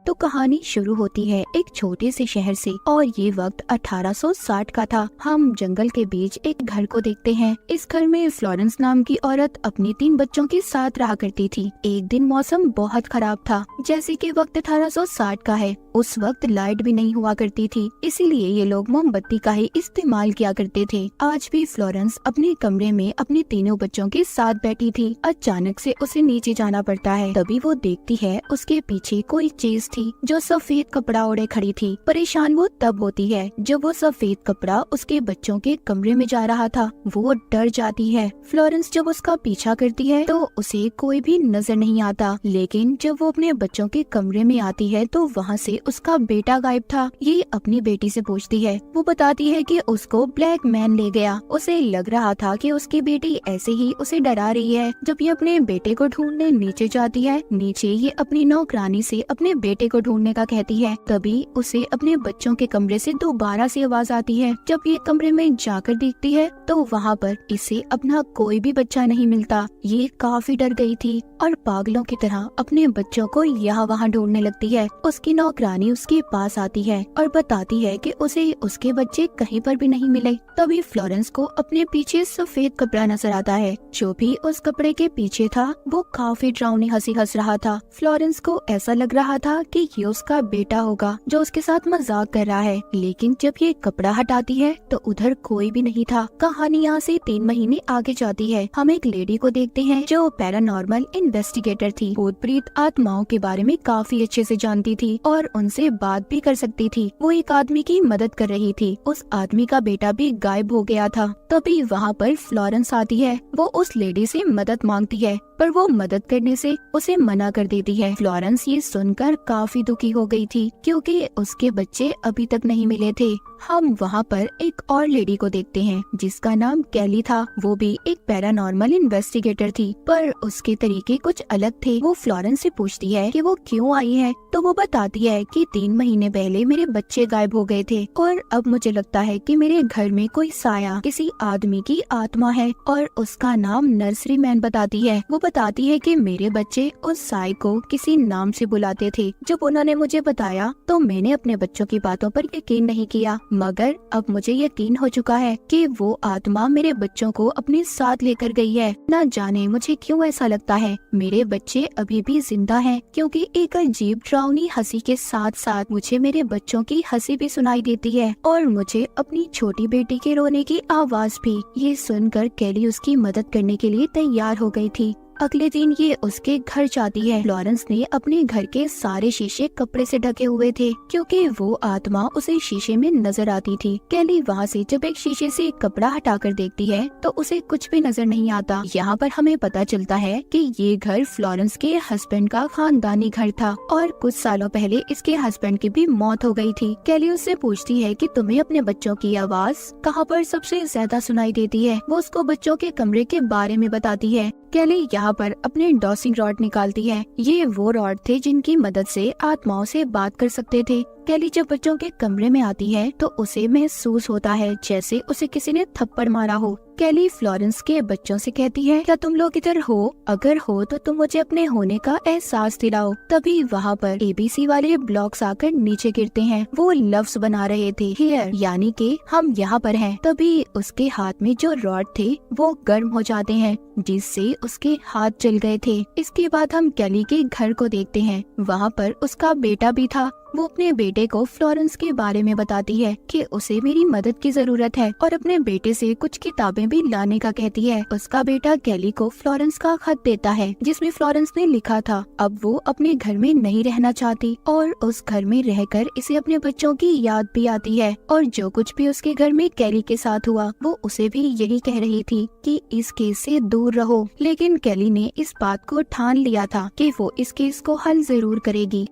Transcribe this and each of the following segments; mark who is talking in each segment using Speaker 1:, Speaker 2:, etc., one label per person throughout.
Speaker 1: तो कहानी शुरू होती है एक छोटे से शहर से और ये वक्त 1860 का था। हम जंगल के बीच एक घर को देखते हैं। इस घर में फ्लोरेंस नाम की औरत अपने 3 बच्चों के साथ रहा करती थी। एक दिन मौसम बहुत खराब था, जैसे कि वक्त 1860 का है। उस वक्त लाइट भी नहीं हुआ करती थी, इसीलिए ये लोग मोमबत्ती का ही इस्तेमाल किया करते थे। आज भी फ्लोरेंस अपने कमरे में अपने तीनों बच्चों के साथ बैठी थी। अचानक से उसे नीचे जाना पड़ता है। तभी वो देखती है उसके पीछे कोई चीज थी जो सफेद कपड़ा ओढ़े खड़ी थी। परेशान वो तब होती है जब वो सफेद कपड़ा उसके बच्चों के कमरे में जा रहा था। वो डर जाती है। फ्लोरेंस जब उसका पीछा करती है तो उसे कोई भी नजर नहीं आता, लेकिन जब वो अपने बच्चों के कमरे में आती है तो वहाँ से उसका बेटा गायब था। ये अपनी बेटी से पूछती है। वो बताती है कि उसको ब्लैक मैन ले गया। उसे लग रहा था कि उसकी बेटी ऐसे ही उसे डरा रही है। जब ये अपने बेटे को ढूंढने नीचे जाती है, नीचे ये अपनी नौकरानी से अपने बेटे को ढूंढने का कहती है। तभी उसे अपने बच्चों के कमरे से दोबारा से आवाज आती है। जब ये कमरे में जाकर देखती है तो वहाँ पर इसे अपना कोई भी बच्चा नहीं मिलता। ये काफी डर गई थी और पागलों की तरह अपने बच्चों को यहाँ वहाँ ढूंढने लगती है। उसकी नौकरानी उसके पास आती है और बताती है कि उसे उसके बच्चे कहीं पर भी नहीं मिले। तभी फ्लोरेंस को अपने पीछे सफेद कपड़ा नजर आता है। जो भी उस कपड़े के पीछे था वो काफी डरावनी हंसी हंस रहा था। फ्लोरेंस को ऐसा लग रहा था कि ये उसका बेटा होगा जो उसके साथ मजाक कर रहा है, लेकिन जब ये कपड़ा हटाती है तो उधर कोई भी नहीं था। कहानी यहाँ से 3 महीने आगे जाती है। हम एक लेडी को देखते हैं जो पैरानॉर्मल इन्वेस्टिगेटर थी। भूत प्रेत आत्माओं के बारे में काफी अच्छे से जानती थी और उनसे बात भी कर सकती थी। वो एक आदमी की मदद कर रही थी। उस आदमी का बेटा भी गायब हो गया था। तभी वहाँ पर फ्लोरेंस आती है। वो उस लेडी से मदद मांगती है, पर वो मदद करने से उसे मना कर देती है। फ्लोरेंस ये सुनकर काफी दुखी हो गई थी क्योंकि उसके बच्चे अभी तक नहीं मिले थे। हम वहाँ पर एक और लेडी को देखते हैं जिसका नाम कैली था। वो भी एक पैरानॉर्मल इन्वेस्टिगेटर थी, पर उसके तरीके कुछ अलग थे। वो फ्लोरेंस से पूछती है कि वो क्यों आई है, तो वो बताती है कि 3 महीने पहले मेरे बच्चे गायब हो गए थे और अब मुझे लगता है कि मेरे घर में कोई साया किसी आदमी की आत्मा है और उसका नाम नर्सरी मैन बताती है। वो बताती है कि मेरे बच्चे उस साय को किसी नाम से बुलाते थे। जब उन्होंने मुझे बताया तो मैंने अपने बच्चों की बातों पर यकीन नहीं किया, मगर अब मुझे यकीन हो चुका है कि वो आत्मा मेरे बच्चों को अपने साथ लेकर गई है। न जाने मुझे क्यों ऐसा लगता है मेरे बच्चे अभी भी जिंदा हैं, क्योंकि एक अजीब डरावनी हंसी के साथ साथ मुझे मेरे बच्चों की हंसी भी सुनाई देती है और मुझे अपनी छोटी बेटी के रोने की आवाज भी। ये सुनकर कैली उसकी मदद करने के लिए तैयार हो गई थी। अगले दिन ये उसके घर जाती है। फ्लोरेंस ने अपने घर के सारे शीशे कपड़े से ढके हुए थे क्योंकि वो आत्मा उसे शीशे में नजर आती थी। कैली वहाँ से जब एक शीशे से कपड़ा हटाकर देखती है तो उसे कुछ भी नजर नहीं आता। यहाँ पर हमें पता चलता है कि ये घर फ्लोरेंस के हस्बैंड का खानदानी घर था और कुछ सालों पहले इसके हस्बैंड की भी मौत हो गई थी। कैली उससे पूछती है कि तुम्हें अपने बच्चों की आवाज कहाँ पर सबसे ज्यादा सुनाई देती है। वो उसको बच्चों के कमरे के बारे में बताती है। कैली यहाँ पर अपने डॉसिंग रॉड निकालती है। ये वो रॉड थे जिनकी मदद से आत्माओं से बात कर सकते थे। कैली जब बच्चों के कमरे में आती है तो उसे महसूस होता है जैसे उसे किसी ने थप्पड़ मारा हो। कैली फ्लोरेंस के बच्चों से कहती है, क्या तुम लोग इधर हो? अगर हो तो तुम मुझे अपने होने का एहसास दिलाओ। तभी वहाँ पर ABC वाले ब्लॉक्स आकर नीचे गिरते हैं। वो लफ्ज बना रहे थे, हियर, यानी कि हम यहाँ पर हैं। तभी उसके हाथ में जो रॉड थे वो गर्म हो जाते हैं, जिससे उसके हाथ जल गए थे। इसके बाद हम कैली के घर को देखते हैं। वहाँ पर उसका बेटा भी था। वो अपने बेटे को फ्लोरेंस के बारे में बताती है कि उसे मेरी मदद की जरूरत है और अपने बेटे से कुछ किताबें भी लाने का कहती है। उसका बेटा कैली को फ्लोरेंस का खत देता है जिसमें फ्लोरेंस ने लिखा था अब वो अपने घर में नहीं रहना चाहती और उस घर में रहकर इसे अपने बच्चों की याद भी आती है और जो कुछ भी उसके घर में कैली के साथ हुआ वो उसे भी यही कह रही थी कि इस केस से दूर रहो। लेकिन कैली ने इस बात को ठान लिया था कि वो इस केस को हल जरूर करेगी।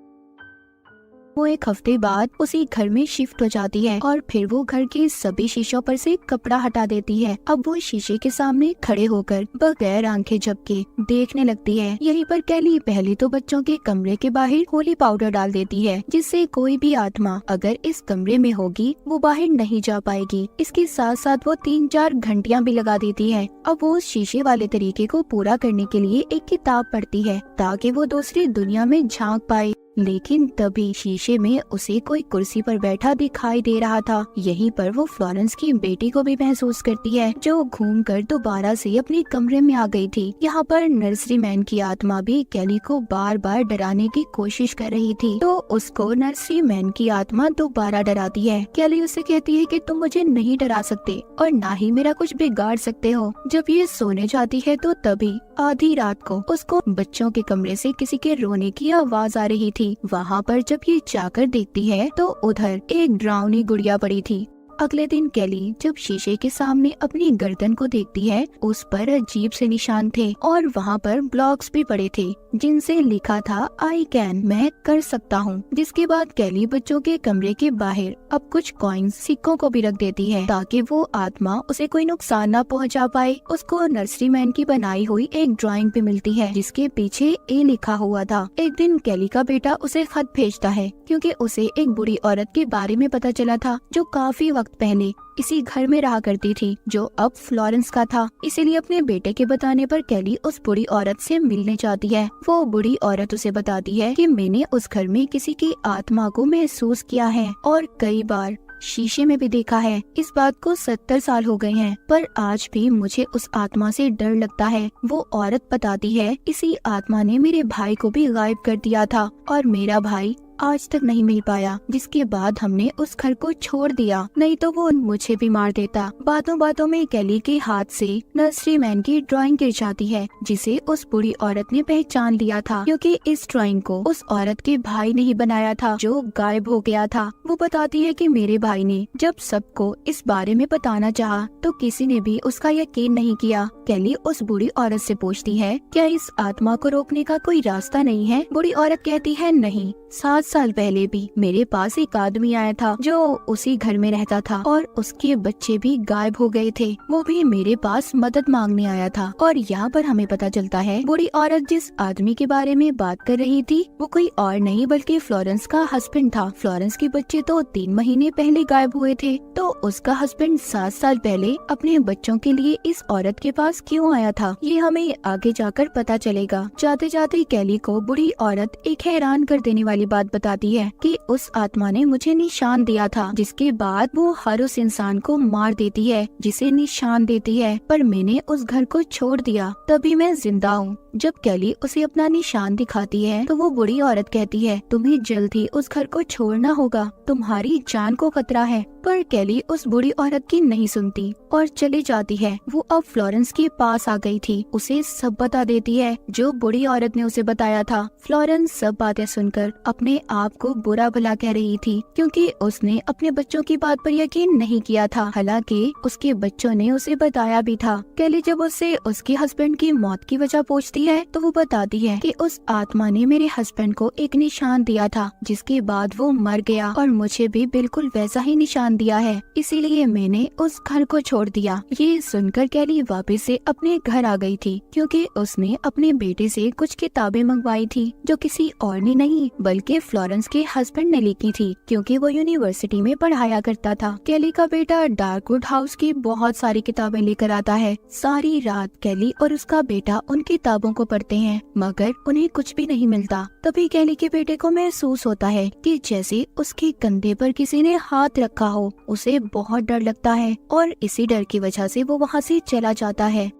Speaker 1: वो 1 हफ्ते बाद उसी घर में शिफ्ट हो जाती है और फिर वो घर के सभी शीशों पर से कपड़ा हटा देती है। अब वो शीशे के सामने खड़े होकर बगैर आंखें झपके देखने लगती है। यहीं पर कैली पहले तो बच्चों के कमरे के बाहर होली पाउडर डाल देती है जिससे कोई भी आत्मा अगर इस कमरे में होगी वो बाहर नहीं जा पाएगी। इसके साथ साथ वो 3-4 घंटियां भी लगा देती है। अब वो उस शीशे वाले तरीके को पूरा करने के लिए एक किताब पढ़ती है ताकि वो दूसरी दुनिया में झांक पाए। लेकिन तभी शीशे में उसे कोई कुर्सी पर बैठा दिखाई दे रहा था। यहीं पर वो फ्लोरेंस की बेटी को भी महसूस करती है, जो घूमकर दोबारा से अपने कमरे में आ गई थी। यहाँ पर नर्सरी मैन की आत्मा भी कैली को बार बार डराने की कोशिश कर रही थी, तो उसको नर्सरी मैन की आत्मा दोबारा डराती है। कैली उसे कहती है कि तुम मुझे नहीं डरा सकते और ना ही मेरा कुछ बिगाड़ सकते हो। जब ये सोने जाती है तो तभी आधी रात को उसको बच्चों के कमरे से किसी के रोने की आवाज आ रही थी। वहाँ पर जब ये जाकर देखती है तो उधर एक ड्राउनी गुड़िया पड़ी थी। अगले दिन कैली जब शीशे के सामने अपनी गर्दन को देखती है, उस पर अजीब से निशान थे और वहाँ पर ब्लॉक्स भी पड़े थे जिनसे लिखा था आई कैन, मैं कर सकता हूँ। जिसके बाद कैली बच्चों के कमरे के बाहर अब कुछ कॉइन्स, सिक्कों को भी रख देती है ताकि वो आत्मा उसे कोई नुकसान न पहुँचा पाए। उसको नर्सरी मैन की बनाई हुई एक ड्राइंग भी मिलती है जिसके पीछे ए लिखा हुआ था। एक दिन कैली का बेटा उसे खत भेजता है क्योंकि उसे एक बुरी औरत के बारे में पता चला था जो काफी वक्त पहले इसी घर में रहा करती थी, जो अब फ्लोरेंस का था। इसीलिए अपने बेटे के बताने पर कैली उस बुरी औरत से मिलने चाहती है। वो बुरी औरत उसे बताती है कि मैंने उस घर में किसी की आत्मा को महसूस किया है और कई बार शीशे में भी देखा है। इस बात को 70 साल हो गए हैं, पर आज भी मुझे उस आत्मा से डर लगता है। वो औरत बताती है इसी आत्मा ने मेरे भाई को भी गायब कर दिया था और मेरा भाई आज तक नहीं मिल पाया, जिसके बाद हमने उस घर को छोड़ दिया, नहीं तो वो मुझे भी मार देता। बातों बातों में कैली के हाथ से नर्सरी मैन की ड्राइंग गिर जाती है जिसे उस बुरी औरत ने पहचान लिया था, क्योंकि इस ड्राइंग को उस औरत के भाई ने ही बनाया था जो गायब हो गया था। वो बताती है कि मेरे भाई ने जब सबको इस बारे में बताना चाहा तो किसी ने भी उसका यकीन नहीं किया। कैली उस बुरी औरत से पूछती है क्या इस आत्मा को रोकने का कोई रास्ता नहीं है। बुरी औरत कहती है नहीं, 7 साल पहले भी मेरे पास एक आदमी आया था जो उसी घर में रहता था और उसके बच्चे भी गायब हो गए थे। वो भी मेरे पास मदद मांगने आया था। और यहाँ पर हमें पता चलता है बुरी औरत जिस आदमी के बारे में बात कर रही थी वो कोई और नहीं बल्कि फ्लोरेंस का हस्बैंड था। फ्लोरेंस के बच्चे तो 3 महीने पहले गायब हुए थे, तो उसका हस्बैंड 7 साल पहले अपने बच्चों के लिए इस औरत के पास क्यों आया था, ये हमें आगे जाकर पता चलेगा। जाते जाते कैली को बुरी औरत एक हैरान कर देने वाली बात बताती है कि उस आत्मा ने मुझे निशान दिया था, जिसके बाद वो हर उस इंसान को मार देती है जिसे निशान देती है, पर मैंने उस घर को छोड़ दिया, तभी मैं जिंदा हूँ। जब कैली उसे अपना निशान दिखाती है तो वो बुरी औरत कहती है तुम्हें जल्द ही उस घर को छोड़ना होगा, तुम्हारी जान को खतरा है। पर कैली उस बुरी औरत की नहीं सुनती और चली जाती है। वो अब फ्लोरेंस के पास आ गई थी, उसे सब बता देती है जो बुरी औरत ने उसे बताया था। फ्लोरेंस सब बातें सुनकर अपने आप को बुरा भला कह रही थी, क्योंकि उसने अपने बच्चों की बात पर यकीन नहीं किया था, हालांकि उसके बच्चों ने उसे बताया भी था। कैली जब उससे उसके हस्बैंड की मौत की वजह पूछती है तो वो बताती है कि उस आत्मा ने मेरे हस्बैंड को एक निशान दिया था, जिसके बाद वो मर गया और मुझे भी बिल्कुल वैसा ही निशान दिया है, इसीलिए मैंने उस घर को छोड़ दिया। ये सुनकर कैली वापस से अपने घर आ गई थी, क्योंकि उसने अपने बेटे से कुछ किताबें मंगवाई थी जो किसी और ने नहीं बल्कि फ्लोरेंस के हस्बैंड ने लिखी थी, क्योंकि वो यूनिवर्सिटी में पढ़ाया करता था। कैली का बेटा डार्कवुड हाउस की बहुत सारी किताबें लेकर आता है। सारी रात कैली और उसका बेटा उन किताबों को पढ़ते हैं, मगर उन्हें कुछ भी नहीं मिलता। तभी कैली के बेटे को महसूस होता है कि जैसे उसके कंधे पर किसी ने हाथ रखा हो। उसे बहुत डर लगता है और इसी डर की वजह से वो वहाँ से चला जाता है।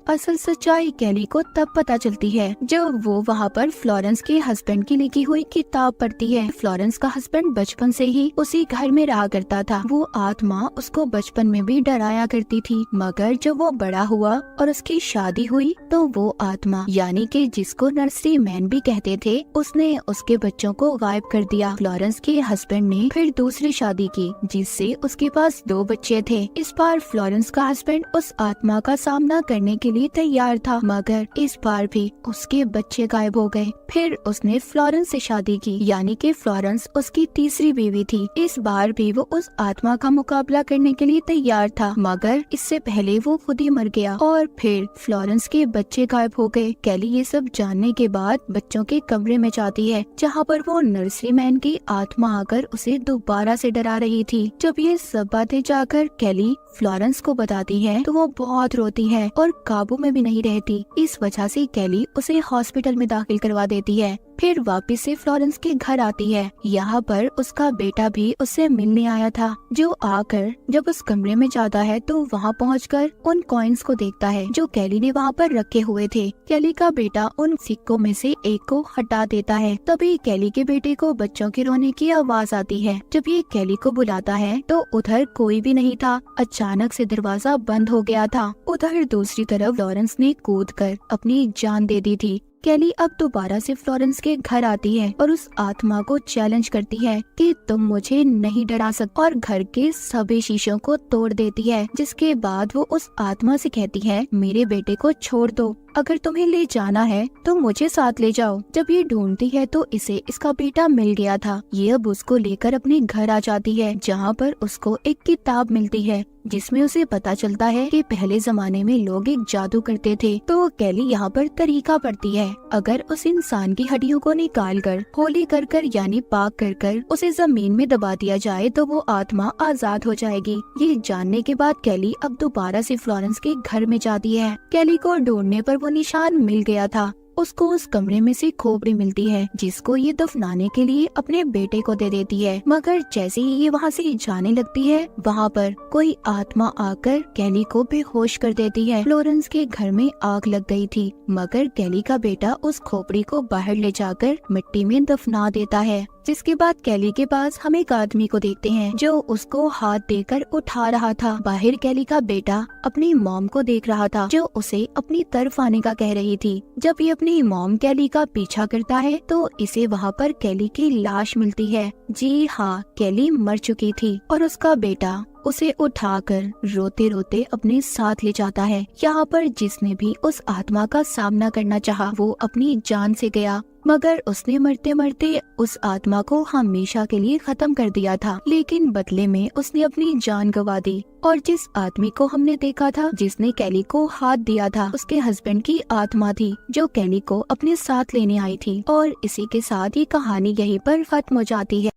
Speaker 1: असल सच्चाई कैली को तब पता चलती है जब वो वहाँ पर फ्लोरेंस के हस्बैंड की लिखी हुई किताब पढ़ती है। फ्लोरेंस का हस्बैंड बचपन से ही उसी घर में रहा करता था। वो आत्मा उसको बचपन में भी डराया करती थी, मगर जब वो बड़ा हुआ और उसकी शादी हुई तो वो आत्मा यानी कि जिसको नर्सरी मैन भी कहते थे, उसने उसके बच्चों को गायब कर दिया। फ्लोरेंस के हस्बैंड ने फिर दूसरी शादी की जिससे उसके पास 2 बच्चे थे। इस बार फ्लोरेंस का हस्बैंड उस आत्मा का सामना करने के लिए तैयार था, मगर इस बार भी उसके बच्चे गायब हो गए। फिर उसने फ्लोरेंस से शादी की, यानी कि फ्लोरेंस उसकी तीसरी बीवी थी। इस बार भी वो उस आत्मा का मुकाबला करने के लिए तैयार था, मगर इससे पहले वो खुद ही मर गया और फिर फ्लोरेंस के बच्चे गायब हो गए। कैली ये सब जानने के बाद बच्चों के कमरे में जाती है, जहाँ पर वो नर्सरी मैन की आत्मा आकर उसे दोबारा से डरा रही थी। जब ये सब बातें जाकर कैली फ्लोरेंस को बताती है तो वो बहुत रोती है और काबू में भी नहीं रहती। इस वजह से कैली उसे हॉस्पिटल में दाखिल करवा देती है। फिर वापस से फ्लोरेंस के घर आती है। यहाँ पर उसका बेटा भी उससे मिलने आया था, जो आकर जब उस कमरे में जाता है तो वहाँ पहुंचकर उन कॉइन्स को देखता है जो कैली ने वहाँ पर रखे हुए थे। कैली का बेटा उन सिक्कों में से एक को हटा देता है। तभी कैली के बेटे को बच्चों के रोने की आवाज आती है। जब ये कैली को बुलाता है तो उधर कोई भी नहीं था। अचानक से दरवाजा बंद हो गया था। उधर दूसरी तरफ फ्लोरेंस ने कूदकर अपनी जान दे दी थी। कैली अब दोबारा से फ्लोरेंस के घर आती है और उस आत्मा को चैलेंज करती है कि तुम मुझे नहीं डरा सकते, और घर के सभी शीशों को तोड़ देती है। जिसके बाद वो उस आत्मा से कहती है, मेरे बेटे को छोड़ दो, अगर तुम्हें ले जाना है तो मुझे साथ ले जाओ। जब ये ढूंढती है तो इसे इसका बेटा मिल गया था। ये अब उसको लेकर अपने घर आ जाती है, जहाँ पर उसको एक किताब मिलती है जिसमें उसे पता चलता है कि पहले जमाने में लोग एक जादू करते थे। तो कैली यहाँ पर तरीका पढ़ती है, अगर उस इंसान की हड्डियों को निकाल कर होली कर कर यानी पाक कर कर उसे जमीन में दबा दिया जाए तो वो आत्मा आजाद हो जाएगी। ये जानने के बाद कैली अब दोबारा से फ्लोरेंस के घर में जाती है। कैली को ढूंढने पर वो निशान मिल गया था। उसको उस कमरे में से खोपड़ी मिलती है जिसको ये दफनाने के लिए अपने बेटे को दे देती है। मगर जैसे ही ये वहाँ से जाने लगती है, वहाँ पर कोई आत्मा आकर कैली को बेहोश कर देती है। फ्लोरेंस के घर में आग लग गई थी, मगर कैली का बेटा उस खोपड़ी को बाहर ले जाकर मिट्टी में दफना देता है। जिसके बाद कैली के पास हम एक आदमी को देखते हैं जो उसको हाथ देकर उठा रहा था। बाहर कैली का बेटा अपनी मॉम को देख रहा था जो उसे अपनी तरफ आने का कह रही थी। जब ये अपनी मॉम कैली का पीछा करता है तो इसे वहाँ पर कैली की लाश मिलती है। जी हाँ, कैली मर चुकी थी और उसका बेटा उसे उठाकर रोते रोते अपने साथ ले जाता है। यहाँ पर जिसने भी उस आत्मा का सामना करना चाहा वो अपनी जान से गया, मगर उसने मरते मरते उस आत्मा को हमेशा के लिए खत्म कर दिया था। लेकिन बदले में उसने अपनी जान गंवा दी। और जिस आदमी को हमने देखा था जिसने कैली को हाथ दिया था, उसके हस्बैंड की आत्मा थी जो कैली को अपने साथ लेने आई थी। और इसी के साथ ये कहानी यहीं पर खत्म हो जाती है।